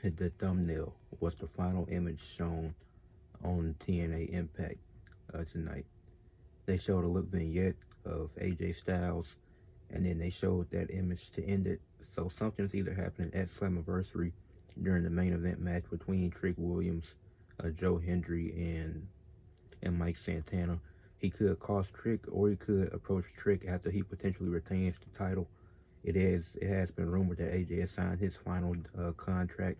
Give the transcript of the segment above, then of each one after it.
The thumbnail was the final image shown on TNA Impact tonight. They showed a look vignette of AJ Styles, and then they showed that image to end it. So something's either happening at Slammiversary during the main event match between Trick Williams, Joe Hendry, and Mike Santana. He could cost Trick, or he could approach Trick after he potentially retains the title. It has been rumored that AJ has signed his final contract,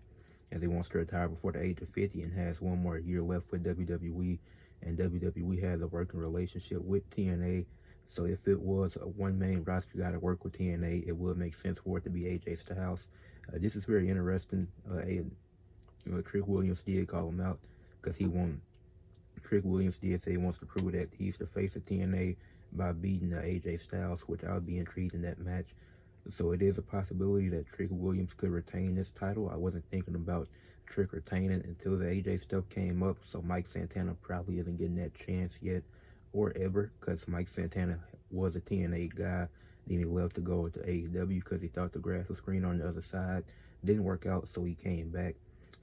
as he wants to retire before the age of 50 and has one more year left with WWE. And WWE has a working relationship with TNA. So if it was a one main roster guy to work with TNA, it would make sense for it to be AJ Styles. This is very interesting. Trick Williams did call him out because Trick Williams did say he wants to prove that he's the face of TNA by beating AJ Styles, which I would be intrigued in that match. So it is a possibility that Trick Williams could retain this title. I wasn't thinking about Trick retaining until the AJ stuff came up, so Mike Santana probably isn't getting that chance yet or ever, because Mike Santana was a TNA guy. Then he left to go to AEW because he thought the grass was green on the other side. Didn't work out, so he came back.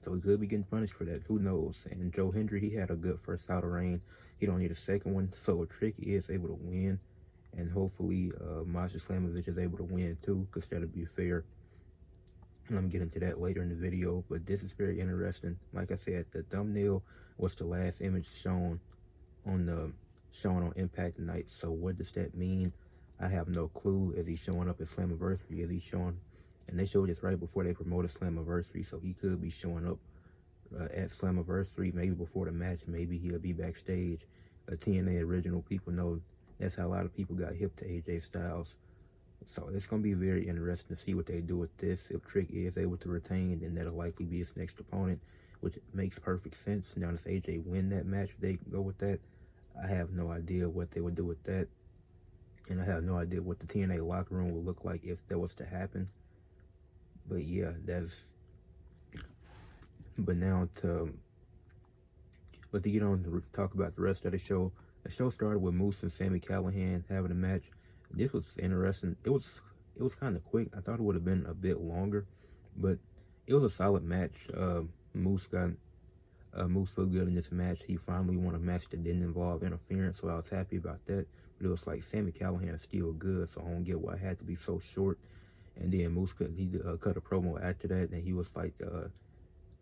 So he could be getting punished for that. Who knows? And Joe Hendry, he had a good first title reign. He don't need a second one. So Trick is able to win. And hopefully Masha Slamovich is able to win too, because that'll be fair. And I'm getting to that later in the video. But this is very interesting. Like I said, the thumbnail was the last image shown on Impact tonight. So what does that mean? I have no clue. Is he showing up at Slammiversary? Is he showing? And they showed this right before they promoted Slammiversary, so he could be showing up at Slammiversary, maybe before the match. Maybe he'll be backstage. TNA original people know that's how a lot of people got hip to AJ Styles. So it's going to be very interesting to see what they do with this. If Trick is able to retain, then that'll likely be his next opponent, which makes perfect sense. Now, if AJ win that match, they go with that. I have no idea what they would do with that. And I have no idea what the TNA locker room would look like if that was to happen. But yeah, but to get on to talk about the rest of the show. The show started with Moose and Sami Callihan having a match. This was interesting. It was kind of quick. I thought it would have been a bit longer, but it was a solid match. Moose looked good in this match. He finally won a match that didn't involve interference, so I was happy about that. But it was like Sami Callihan is still good, so I don't get why it had to be so short. And then Moose cut a promo after that, and he was like,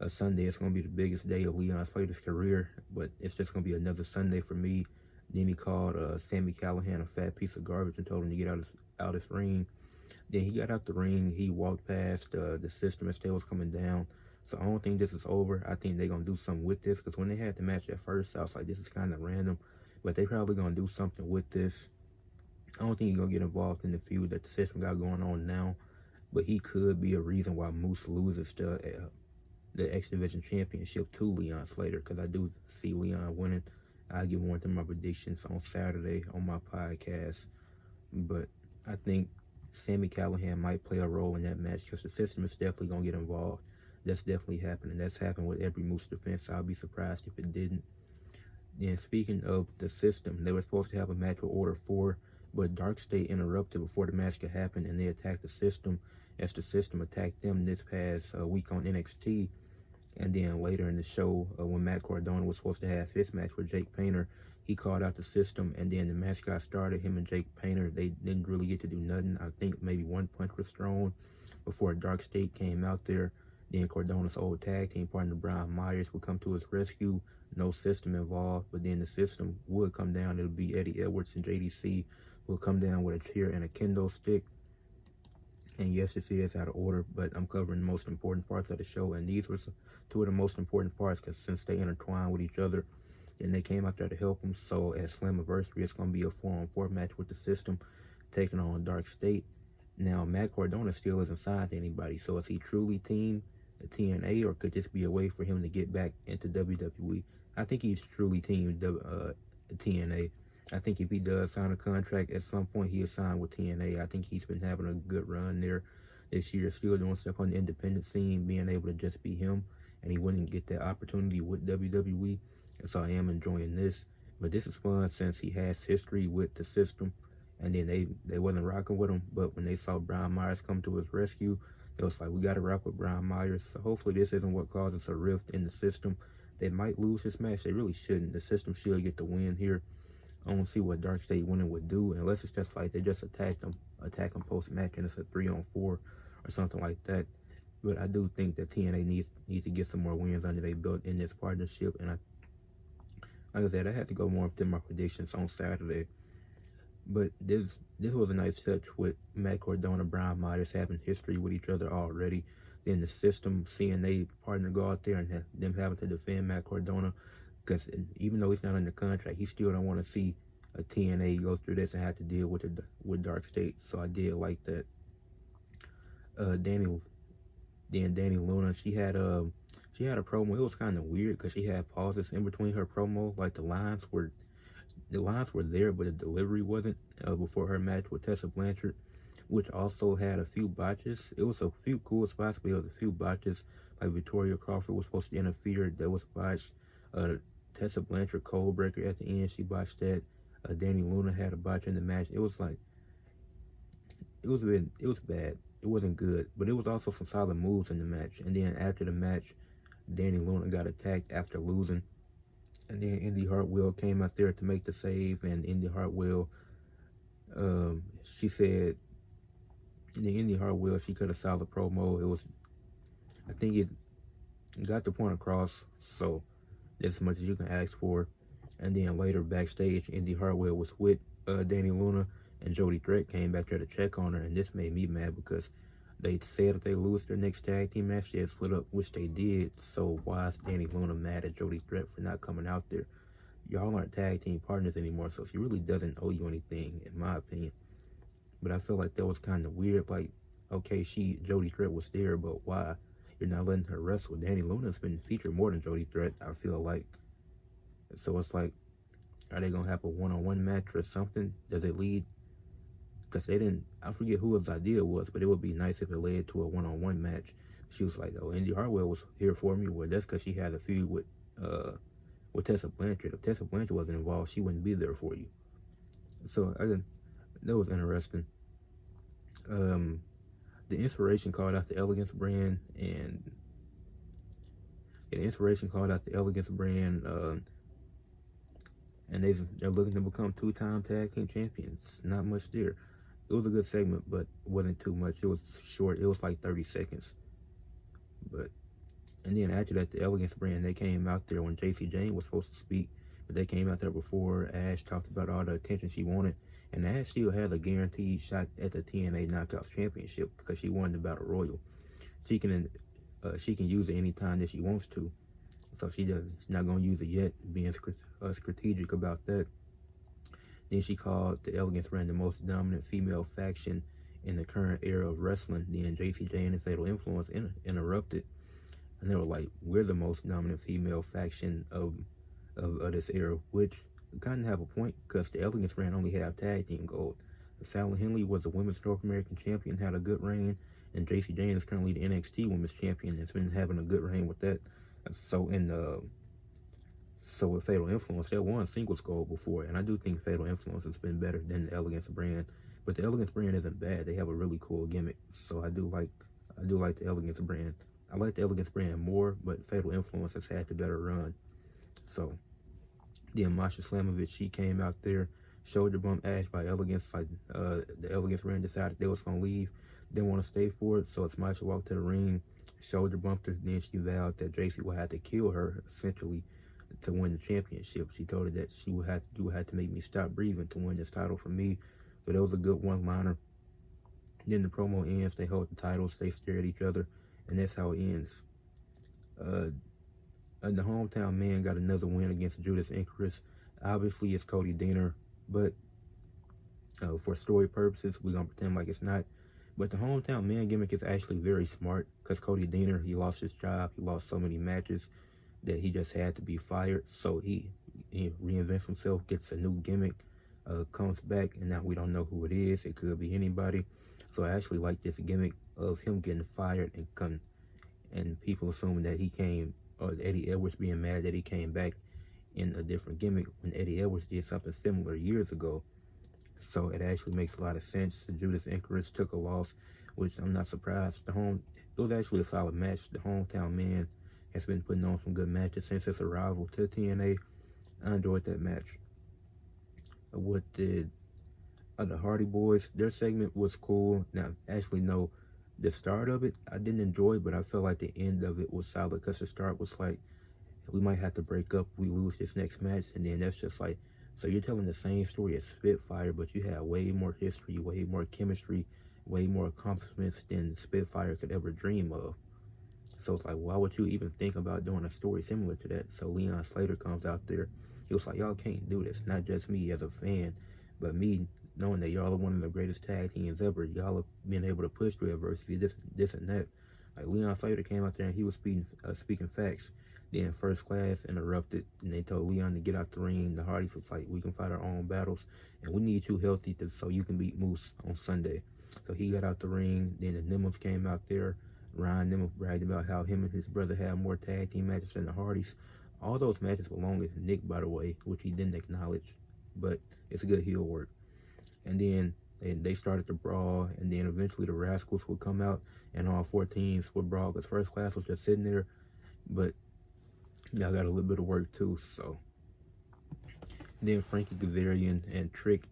Sunday is going to be the biggest day of Leon Slater's career, but it's just going to be another Sunday for me. Then he called Sami Callihan a fat piece of garbage and told him to get out his ring. Then he got out the ring. He walked past the system as they was coming down. So I don't think this is over. I think they're going to do something with this, because when they had the match at first, I was like, this is kind of random. But they probably going to do something with this. I don't think he's going to get involved in the feud that the system got going on now. But he could be a reason why Moose loses the X Division Championship to Leon Slater, because I do see Leon winning. I'll give one of my predictions on Saturday on my podcast. But I think Sami Callihan might play a role in that match, because the system is definitely going to get involved. That's definitely happening. That's happened with every Moose defense. I'll be surprised if it didn't. Then speaking of the system, they were supposed to have a match with Order 4, but Dark State interrupted before the match could happen, and they attacked the system as the system attacked them this past week on NXT. And then later in the show, when Matt Cordona was supposed to have his match with Jake Painter, he called out the system, and then the match got started. Him and Jake Painter, they didn't really get to do nothing. I think maybe one punch was thrown before Dark State came out there. Then Cordona's old tag team partner Brian Myers would come to his rescue. No system involved, but then the system would come down. It would be Eddie Edwards and JDC will come down with a chair and a kendo stick. And yes, this is out of order, but I'm covering the most important parts of the show, and these were two of the most important parts, because since they intertwine with each other, and they came out there to help them. So at Slammiversary, it's going to be a 4-on-4 match with the system taking on Dark State. Now, Matt Cordona still isn't signed to anybody, so is he truly team TNA, or could this be a way for him to get back into WWE? I think he's truly team TNA. I think if he does sign a contract at some point, he'll sign with TNA. I think he's been having a good run there this year, still doing stuff on the independent scene, being able to just be him, and he wouldn't get that opportunity with WWE. And so I am enjoying this. But this is fun since he has history with the system, and then they wasn't rocking with him. But when they saw Brian Myers come to his rescue, It was like, we got to wrap up Brian Myers. So hopefully this isn't what causes a rift in the system. They might lose this match. They really shouldn't. The system should get the win here. I don't see what Dark State winning would do unless it's just like they just attack them post match and it's a 3-on-4 or something like that. But I do think that TNA needs to get some more wins under their belt in this partnership. And like I said, I had to go more than my predictions on Saturday. But this was a nice touch with Matt Cordona, Brian Myers having history with each other already. Then the system, seeing they partner go out there and them having to defend Matt Cordona, because even though he's not under contract, he still don't want to see a TNA go through this and have to deal with Dark State. So I did like that. Danny Luna, she had a promo. It was kind of weird because she had pauses in between her promo, like the lines were there, but the delivery wasn't. Before her match with Tessa Blanchard, which also had a few botches. It was a few cool spots, but it was a few botches. Like Victoria Crawford was supposed to interfere, that was botched. Tessa Blanchard cold breaker at the end, she botched that. Danny Luna had a botch in the match. It was bad. It wasn't good, but it was also some solid moves in the match. And then after the match, Danny Luna got attacked after losing. And then Indy Hartwell came out there to make the save, and Indy Hartwell, she said, she cut a solid promo. I think it got the point across, so that's as much as you can ask for. And then later backstage, Indy Hartwell was with Danny Luna, and Jody Threat came back there to check on her, and this made me mad because they said if they lose their next tag team match, they'd split up, which they did. So why is Danny Luna mad at Jody Threat for not coming out there? Y'all aren't tag team partners anymore, so she really doesn't owe you anything, in my opinion. But I feel like that was kind of weird. Like, okay, Jody Threat was there, but why? You're not letting her wrestle. Danny Luna's been featured more than Jody Threat, I feel like. So it's like, are they going to have a one-on-one match or something? Does it lead? Because they didn't, I forget who his idea was, but it would be nice if it led to a one-on-one match. She was like, oh, Indy Hartwell was here for me. Well, that's because she had a feud with Tessa Blanchard. If Tessa Blanchard wasn't involved, she wouldn't be there for you. So that was interesting. The Inspiration called out the Elegance brand, and and they're looking to become 2-time tag team champions. Not much there. It was a good segment, but wasn't too much. It was short. It was like 30 seconds. And then after that, the Elegance brand, they came out there when JC Jane was supposed to speak, but they came out there before Ash talked about all the attention she wanted. And Ash still had a guaranteed shot at the TNA Knockouts Championship because she won the Battle Royal. She can use it anytime that she wants to. So she's not going to use it yet, being strategic about that. Then she called the Elegance brand the most dominant female faction in the current era of wrestling. Then JC Jane and Fatal Influence interrupted. And they were like, we're the most dominant female faction of this era, which kind of have a point because the Elegance brand only have tag team gold. Fallon Henley was the women's North American champion, had a good reign, and JC Jane is currently the NXT women's champion and has been having a good reign with that. So with Fatal Influence, they won singles gold before, and I do think Fatal Influence has been better than the Elegance brand. But the Elegance brand isn't bad. They have a really cool gimmick, so I do like the Elegance brand. I like the Elegance brand more, but Fatal Influence has had the better run. So then Masha Slamovich, she came out there, shoulder bump Ash by Elegance. Like the Elegance brand decided they was gonna leave, didn't want to stay for it. So it's Masha walked to the ring, shoulder bumped her. Then she vowed that JC would have to kill her essentially to win the championship. She told her that you would have to make me stop breathing to win this title from me. So that was a good one-liner. Then the promo ends. They hold the titles. They stare at each other, and that's how it ends. The hometown man got another win against Judas Icarus. Obviously, it's Cody Deaner, but for story purposes, we're going to pretend like it's not. But the hometown man gimmick is actually very smart because Cody Deaner, he lost his job. He lost so many matches that he just had to be fired. So he reinvents himself, gets a new gimmick, comes back, and now we don't know who it is. It could be anybody. So I actually like this gimmick of him getting fired and people assuming that he came, or Eddie Edwards being mad that he came back in a different gimmick when Eddie Edwards did something similar years ago. So it actually makes a lot of sense. Judas Icarus took a loss, which I'm not surprised. was actually a solid match. The hometown man has been putting on some good matches since its arrival to TNA. I enjoyed that match. What did the Hardy Boys? Their segment was cool. Now, actually, no, the start of it I didn't enjoy, but I felt like the end of it was solid because the start was like, we might have to break up. We lose this next match, and then that's just like, so you're telling the same story as Spitfire, but you have way more history, way more chemistry, way more accomplishments than Spitfire could ever dream of. So it's like, why would you even think about doing a story similar to that? So Leon Slater comes out there. He was like, y'all can't do this. Not just me as a fan, but me knowing that y'all are one of the greatest tag teams ever. Y'all have been able to push through adversity, this and that. Like Leon Slater came out there and he was speaking facts. Then First Class interrupted and they told Leon to get out the ring. The Hardys was like, we can fight our own battles and we need you healthy so you can beat Moose on Sunday. So he got out the ring. Then the Nimmels came out there. Ryan Nimmel bragged about how him and his brother had more tag team matches than the Hardys. All those matches belong to Nick, by the way, which he didn't acknowledge, but it's good heel work. And then they started to brawl, and then eventually the Rascals would come out, and all 4 teams would brawl, because First Class was just sitting there, but y'all got a little bit of work too, so. Then Frankie Kazarian and Trick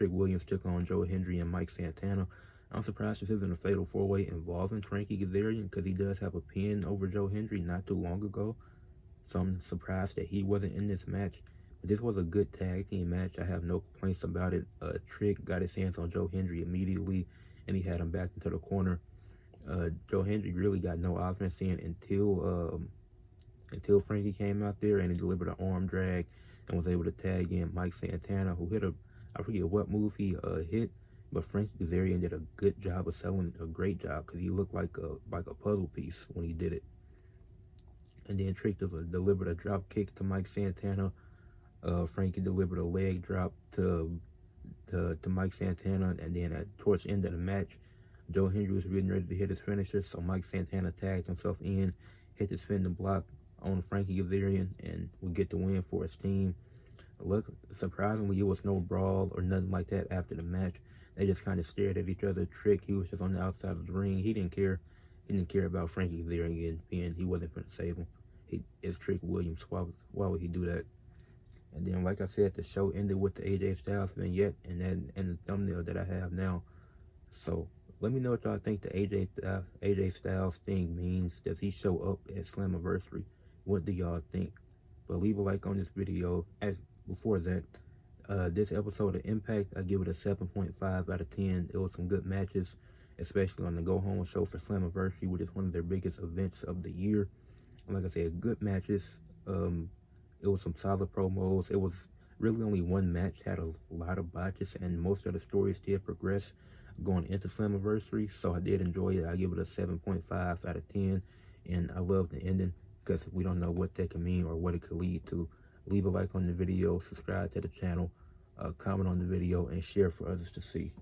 Williams took on Joe Hendry and Mike Santana. I'm surprised this isn't a fatal 4-way involving Frankie Kazarian, because he does have a pin over Joe Hendry not too long ago. So I'm surprised that he wasn't in this match. But this was a good tag team match. I have no complaints about it. Trick got his hands on Joe Hendry immediately, and he had him back into the corner. Joe Hendry really got no offense in until Frankie came out there and he delivered an arm drag and was able to tag in Mike Santana, who hit I forget what move he hit, but Frankie Kazarian did a good job of selling, a great job, because he looked like a puzzle piece when he did it. And then Trick delivered a drop kick to Mike Santana. Frankie delivered a leg drop to Mike Santana, and then towards the end of the match, Joe Hendry was getting ready to hit his finisher, so Mike Santana tagged himself in, hit the spinning block on Frankie Kazarian, and would get the win for his team. Look, surprisingly, it was no brawl or nothing like that after the match. They just kind of stared at each other. Trick, he was just on the outside of the ring. He didn't care. He didn't care about Frankie Kazarian getting pinned. He wasn't going to save him. It's Trick Williams. Why would he do that? And then, like I said, the show ended with the AJ Styles vignette and the thumbnail that I have now. So let me know what y'all think the AJ Styles thing means. Does he show up at Slammiversary? What do y'all think? But leave a like on this video. As before that, this episode of Impact, I give it a 7.5 out of 10. It was some good matches, especially on the Go Home show for Slammiversary, which is one of their biggest events of the year. And like I said, good matches. It was some solid promos. It was really only one match, had a lot of botches, and most of the stories did progress going into Slammiversary, so I did enjoy it. I give it a 7.5 out of 10, and I love the ending, because we don't know what that can mean or what it could lead to. Leave a like on the video, subscribe to the channel, comment on the video, and share for others to see.